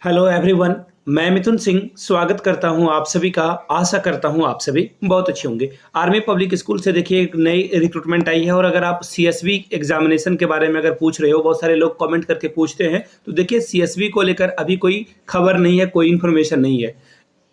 Hello everyone, मैं मिथुन सिंह स्वागत करता हूं आप सभी का। आशा करता हूं आप सभी बहुत अच्छे होंगे। आर्मी पब्लिक स्कूल से देखिए एक नई रिक्रूटमेंट आई है और अगर आप सीएसबी एग्जामिनेशन के बारे में अगर पूछ रहे हो, बहुत सारे लोग कमेंट करके पूछते हैं, तो देखिए सीएसबी को लेकर अभी कोई खबर नहीं है, कोई इन्फॉर्मेशन नहीं है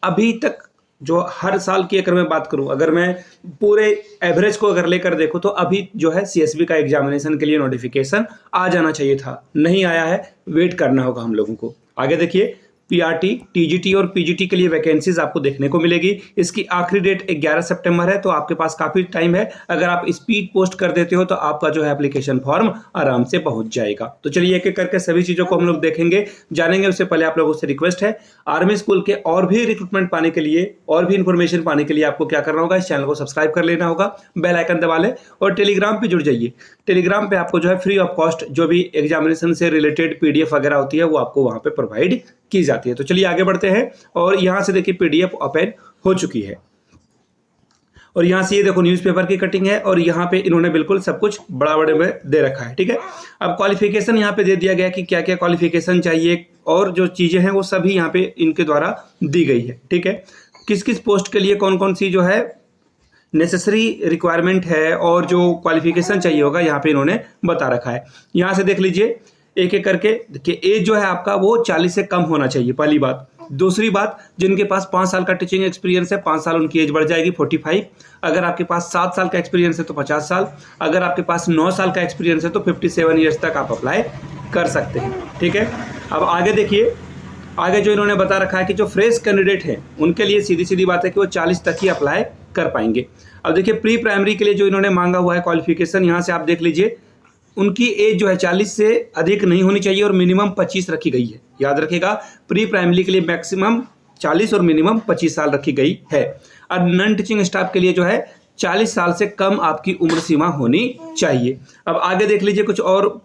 अभी तक। जो हर साल की अगर मैं बात करूं, अगर मैं पूरे एवरेज को अगर लेकर देखूं तो अभी जो है सीएसबी का एग्जामिनेशन के लिए नोटिफिकेशन आ जाना चाहिए था, नहीं आया है। वेट करना होगा हम लोगों को। आगे देखिए, पीआरटी, टीजीटी और पीजीटी के लिए वैकेंसीज आपको देखने को मिलेगी। इसकी आखिरी डेट 11 सितंबर है, तो आपके पास काफी टाइम है। अगर आप स्पीड पोस्ट कर देते हो तो आपका जो है एप्लीकेशन फॉर्म आराम से पहुंच जाएगा। तो चलिए एक एक करके सभी चीजों को हम लोग देखेंगे, जानेंगे। उससे पहले आप लोगों से रिक्वेस्ट है, आर्मी स्कूल के और भी रिक्रूटमेंट पाने के लिए, और भी इंफॉर्मेशन पाने के लिए आपको क्या करना होगा, इस चैनल को सब्सक्राइब कर लेना होगा, बेल आइकन दबा लें और टेलीग्राम पे जुड़ जाइए। टेलीग्राम पे आपको जो है फ्री ऑफ कॉस्ट जो भी एग्जामिनेशन से रिलेटेड पीडीएफ वगैरह होती है वो आपको वहां पे प्रोवाइड की जाती है। तो चलिए आगे बढ़ते हैं। और यहां से देखिए पीडीएफ ओपन हो चुकी है और यहां से ये देखो न्यूज़पेपर की कटिंग है और यहां पे इन्होंने बिल्कुल सब कुछ बड़ा बड़े में दे रखा है। ठीक है, अब क्वालिफिकेशन यहां पे दे दिया गया कि क्या क्या क्वालिफिकेशन चाहिए और जो चीजें हैं वो सभी यहां पे इनके द्वारा दी गई है। ठीक है, किस किस पोस्ट के लिए कौन कौन सी जो है नेसेसरी रिक्वायरमेंट है और जो क्वालिफिकेशन चाहिए होगा यहाँ पे इन्होंने बता रखा है। यहाँ से देख लीजिए एक एक करके। देखिए एज जो है आपका वो 40 से कम होना चाहिए, पहली बात। दूसरी बात, जिनके पास 5 साल का टीचिंग एक्सपीरियंस है, 5 साल उनकी एज बढ़ जाएगी 45। अगर आपके पास 7 साल का एक्सपीरियंस है तो 50 साल। अगर आपके पास 9 साल का एक्सपीरियंस है तो 57 ईयर्स तक आप अप्लाई कर सकते हैं। ठीक है, अब आगे देखिए, आगे जो इन्होंने बता रखा है कि जो फ्रेश कैंडिडेट हैं उनके लिए सीधी सीधी बात है कि वो 40 तक ही अप्लाई कर पाएंगे। अब देखिए प्री प्राइमरी के लिए जो इन्होंने मांगा हुआ है क्वालिफिकेशन, यहाँ से आप देख लीजिए, उनकी एज जो है 40 से अधिक नहीं होनी चाहिए और मिनिमम 25 रखी गई है। याद रखिएगा, प्री प्राइमरी के लिए मैक्सिमम 40 और मिनिमम 25 साल रखी गई है। और नॉन टीचिंग स्टाफ के लिए जो है 40 साल से कम आपकी उम्र सीमा होनी चाहिए। अब आगे देख लीजिए, कुछ और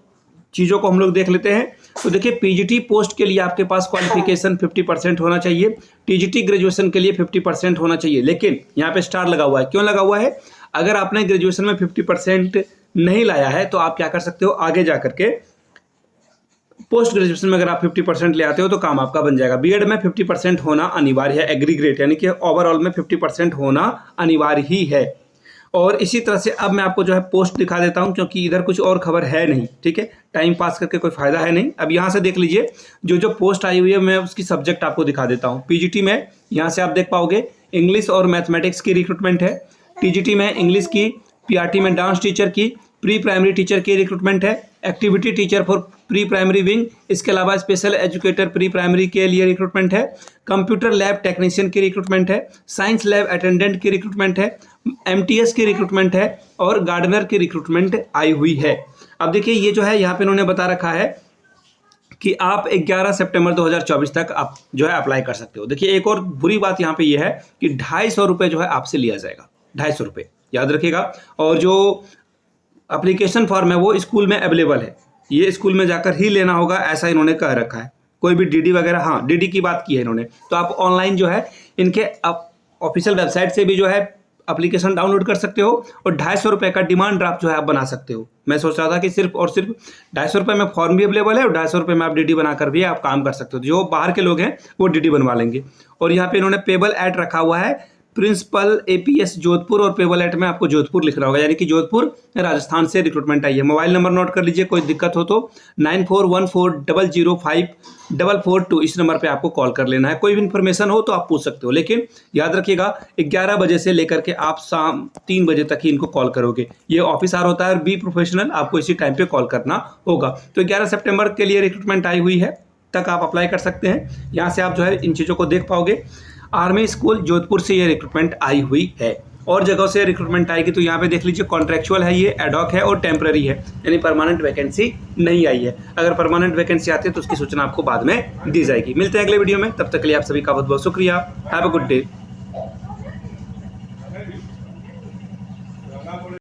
चीज़ों को हम लोग देख लेते हैं। तो देखिए पीजीटी पोस्ट के लिए आपके पास क्वालिफिकेशन 50% होना चाहिए। टीजीटी ग्रेजुएशन के लिए 50% होना चाहिए, लेकिन यहाँ पे स्टार लगा हुआ है। क्यों लगा हुआ है? अगर आपने ग्रेजुएशन में 50% नहीं लाया है तो आप क्या कर सकते हो, आगे जा करके पोस्ट ग्रेजुएशन में अगर आप 50% ले आते हो तो काम आपका बन जाएगा। बीएड में 50% होना अनिवार्य है, एग्रीग्रेड यानी कि ओवरऑल में 50% होना अनिवार्य ही है। और इसी तरह से अब मैं आपको जो है पोस्ट दिखा देता हूं, क्योंकि इधर कुछ और खबर है नहीं। ठीक है, टाइम पास करके कोई फायदा है नहीं। अब यहां से देख लीजिए, जो जो पोस्ट आई हुई है मैं उसकी सब्जेक्ट आपको दिखा देता हूं। पीजीटी में यहां से आप देख पाओगे इंग्लिश और मैथमेटिक्स की रिक्रूटमेंट है। टीजीटी में इंग्लिश की, पीआरटी में डांस टीचर की, प्री प्राइमरी टीचर की रिक्रूटमेंट है, activity teacher for pre primary wing, इसके अलावा स्पेशल एजुकेटर प्री प्राइमरी के लिए रिक्रूटमेंट है, कंप्यूटर लैब टेक्नीशियन की रिक्रूटमेंट है, साइंस लैब अटेंडेंट की रिक्रूटमेंट है, एमटीएस की रिक्रूटमेंट है और गार्डनर की रिक्रूटमेंट आई हुई है। अब देखिए ये जो है यहाँ पे इन्होंने बता रखा है कि आप 11 सितंबर 2024 तक आप जो है अप्लाई कर सकते हो। देखिए एक और बुरी बात यहाँ पे ये है कि 250 रुपये जो है आपसे लिया जाएगा, 250 रुपये, याद रखिएगा। और जो एप्लीकेशन फॉर्म है वो स्कूल में अवेलेबल है, ये स्कूल में जाकर ही लेना होगा, ऐसा इन्होंने कह रखा है। कोई भी डीडी वगैरह, हाँ डीडी की बात की है इन्होंने, तो आप ऑनलाइन जो है इनके ऑफिशियल वेबसाइट से भी जो है एप्लीकेशन डाउनलोड कर सकते हो और 250 रुपये का डिमांड ड्राफ्ट जो है आप बना सकते हो। मैं सोच रहा था कि सिर्फ और सिर्फ 250 रुपये में फॉर्म भी अवेलेबल है और 250 रुपये में आप डीडी बनाकर भी आप काम कर सकते हो। जो बाहर के लोग हैं वो डीडी बनवा लेंगे। और यहाँ पे इन्होंने पेबल ऐड रखा हुआ है, प्रिंसिपल एपीएस जोधपुर, और पेबल ऐट में आपको जोधपुर लिखना होगा, यानी कि जोधपुर राजस्थान से रिक्रूटमेंट आई है। मोबाइल नंबर नोट कर लीजिए, कोई दिक्कत हो तो 9414005442 इस नंबर पे आपको कॉल कर लेना है। कोई भी इन्फॉर्मेशन हो तो आप पूछ सकते हो, लेकिन याद रखिएगा 11 बजे से लेकर के आप शाम 3 बजे तक ही इनको कॉल करोगे। ये ऑफिस आवर होता है और बी प्रोफेशनल, आपको इसी टाइम पे कॉल करना होगा। तो 11 सितंबर के लिए रिक्रूटमेंट आई हुई है, तक आप अप्लाई कर सकते हैं। यहाँ से आप जो है इन चीज़ों को देख पाओगे। आर्मी स्कूल जोधपुर से ये रिक्रूटमेंट आई हुई है। और जगहों से रिक्रूटमेंट आएगी तो यहाँ पे देख लीजिए, कॉन्ट्रेक्चुअल है, ये एडॉक है और टेम्पररी है, यानी परमानेंट वैकेंसी नहीं आई है। अगर परमानेंट वैकेंसी आती है तो उसकी सूचना आपको बाद में दी जाएगी। मिलते हैं अगले वीडियो में, तब तक के लिए आप सभी का बहुत बहुत शुक्रिया। Have a good day.